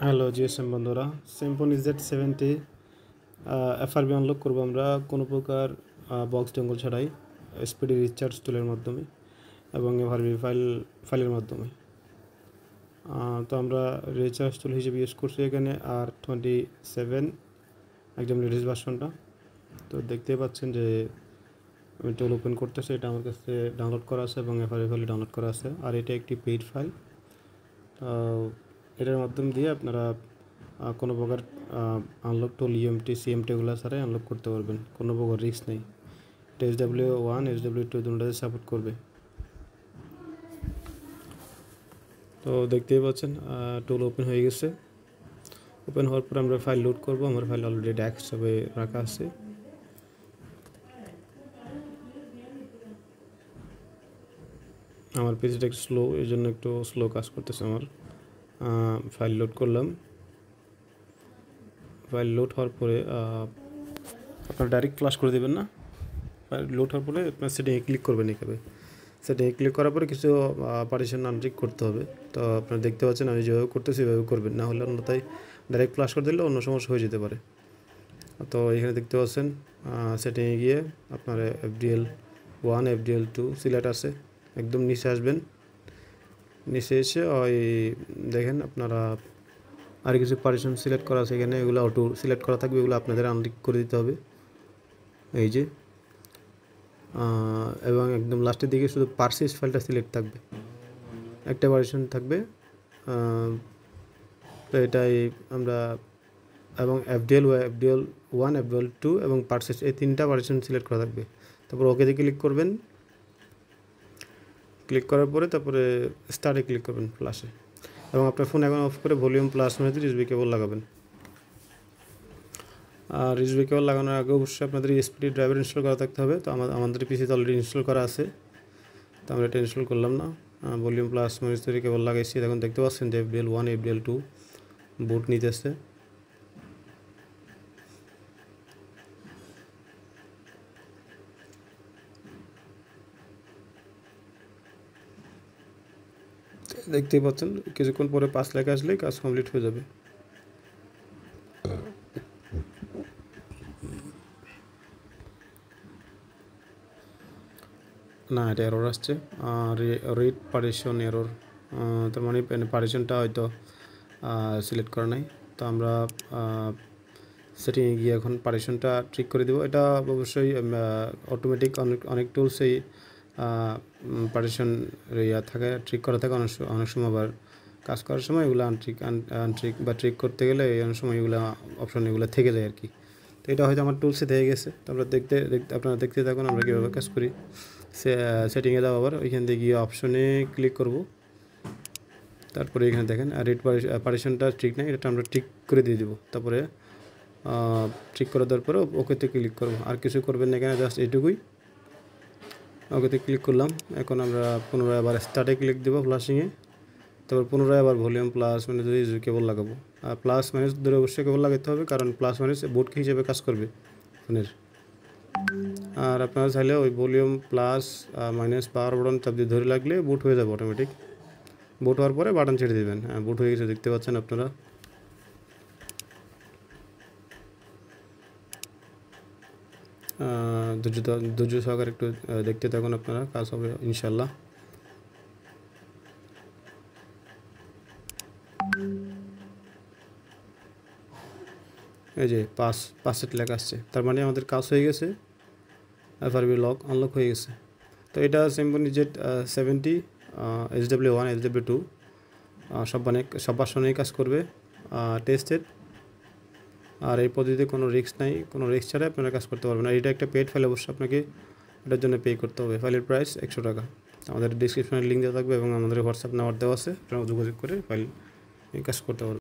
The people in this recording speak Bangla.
হ্যালো জিএসএম বন্ধুরা, সিম্ফনি Z70 এফআরবি আনলক করবো আমরা কোনো প্রকার বক্স ডেঙ্গল ছাড়াই স্পিডি রিচার্জ টুলের মাধ্যমে এবং এফআরবি ফাইলের মাধ্যমে। তো আমরা রিচার্জ টুল হিসেবে ইউজ করছি এখানে R27 একদম লেটেস্ট ভার্সনটা। তো দেখতেই পাচ্ছেন যে আমি টুল ওপেন করতেছি, এটা আমার কাছে ডাউনলোড করা আছে এবং এফআরবি ফাইল ডাউনলোড করা আছে। আর এটা একটি পেইড ফাইল। এটার মাধ্যম দিয়ে আপনারা কোনো প্রকার আনলক টুল ইএমটি সিএমটি এগুলো ছাড়াই আনলক করতে পারবেন, কোনো প্রকার রিস্ক নেই। এটা SW1 SW2 দুটোতে সাপোর্ট করবে। তো দেখতেই পাচ্ছেন টুল ওপেন হয়ে গেছে। ওপেন হওয়ার পর আমরা ফাইল লোড করব। আমার ফাইল অলরেডি ডেস্কটপে রাখা আছে। আমার পেজটা একটু স্লো, এই জন্য একটু স্লো কাজ করতেছে আমার। ফাইল লোড করলাম। ফাইল লোড হওয়ার পরে আপনারা ডাইরেক্ট ফ্লাশ করে দেবেন না। ফাইল লোড হওয়ার পরে আপনার সেটিংয়ে ক্লিক করবেন। এখানে সেটিংয়ে ক্লিক করার পরে কিছু পার্টিশন আনটিক করতে হবে। তো আপনারা দেখতে পাচ্ছেন আমি যেভাবে করতেছি সেভাবে করবেন, না হলে অন্যথায় ডাইরেক্ট ফ্লাশ করে দিলে অন্য সমস্যা হয়ে যেতে পারে। তো এখানে দেখতে পাচ্ছেন সেটিংয়ে গিয়ে আপনার FDL1 FDL2 সিলেক্ট আছে, একদম নিচে আসবেন। নিচে এসে ওই দেখেন আপনারা আর কিছু পার্টিশন সিলেক্ট করা আছে এখানে, এগুলো অটো সিলেক্ট করা থাকবে, এগুলো আপনাদের আনটিক করে দিতে হবে এই যে। এবং একদম লাস্টের দিকে শুধু পারসিস্ট ফাইলটা সিলেক্ট থাকবে, একটা পার্টিশন থাকবে। তো এটাই আমরা এবং FDL1 FDL2 এবং পারসিস্ট এই তিনটা পার্টিশন সিলেক্ট করা থাকবে। তারপর ওকেতে ক্লিক করবেন। ক্লিক করার পরে তারপরে স্টার্টে ক্লিক করবেন ফ্ল্যাশে, এবং আপনার ফোন এখন অফ করে ভলিউম প্লাস মানে USB কেবল লাগাবেন। আর USB কেবল লাগানোর আগে অবশ্যই আপনাদের ESPD ড্রাইভার ইনস্টল করা থাকতে হবে। তো আমাদের পিসিতে অলরেডি ইনস্টল করা আছে, তো আমরা এটা ইনস্টল করলাম না। ভলিউম প্লাস মানে কেবল লাগাইছি। এখন দেখতে পাচ্ছেন যে FDL1 FDL2 বুট নিতেছে। দেখতেই পাচ্ছেন কিছুক্ষণ পরে 5 লেখা আসলেই কাজ কমপ্লিট হয়ে যাবে। না, এটা এরর আসছে, রিড পার্টিশন এরর। তার মানে পার্টিশনটা হয়তো সিলেক্ট করা নাই। তো আমরা সেটিংয়ে গিয়ে এখন পার্টিশনটা ঠিক করে দেবো। এটা অবশ্যই অটোমেটিক অনেক টুলসেই পার্টিশন থাকে, ট্রিক করা থাকে। অনেক সময় আবার কাজ করার সময় এগুলো আনট্রিক বা ট্রিক করতে গেলে অনেক সময় এগুলো অপশন এগুলো থেকে যায় আর কি। তো এটা হয়তো আমার টুলসে থেকে গেছে। তো আমরা আপনারা দেখতে থাকুন আমরা কীভাবে কাজ করি। সেটিংয়ে যাবো, আবার ওইখান থেকে গিয়ে অপশনে ক্লিক করব। তারপরে এখানে দেখেন রিড পার্টিশনটা ঠিক নাই, এটা আমরা ঠিক করে দিয়ে দেবো। তারপরে ঠিক করে দেওয়ার পরে ওকেতে ক্লিক করব। আর কিছু করবেন না এখানে, জাস্ট এইটুকুই। ওকেতে ক্লিক করলাম। এখন আমরা পুনরায় আবার স্টার্টে ক্লিক দেবো ফ্লাশিংয়ে। তারপর পুনরায় আবার ভলিউম প্লাস মানে কেবল লাগাবো। আর প্লাস মাইনাস ধরে অবশ্যই কেবল লাগাতে হবে, কারণ প্লাস মাইনাস বুট হিসেবে কাজ করবে ফোনের। আর আপনারা চাইলে ওই volume plus minus power button চাপ দিয়ে ধরে লাগলে বুট হয়ে যাবে অটোমেটিক। বুট হওয়ার পরে বাটন ছেড়ে দেবেন। হ্যাঁ, বুট হয়ে গেছে, দেখতে পাচ্ছেন আপনারা। ধৈর্য সহকারে একটু দেখতে থাকুন, আপনারা কাজ হবে ইনশাল্লাহ। এই যে 5 সেট লেখা আসছে, তার মানে আমাদের কাজ হয়ে গেছে, এফআরবি আনলক হয়ে গেছে। তো এটা সিম্ফনি Z70 SW1 SW2 সব ভার্সনেই কাজ করবে, টেস্টেড। আর এই পদ্ধতিতে কোনো রিস্ক নাই, কোনো রিস্ক ছাড়াই আপনারা কাজ করতে পারবেন। আর এটা একটা পেড ফাইল, অবশ্যই আপনাকে এটার জন্য পে করতে হবে। ফাইলের প্রাইস 100 টাকা। আমাদের ডিসক্রিপশনে লিঙ্ক দেওয়া থাকবে এবং আমাদের হোয়াটসঅ্যাপ নাম্বার দেওয়া আছে, আপনারা যোগাযোগ করে ফাইল কাজ করতে পারবেন।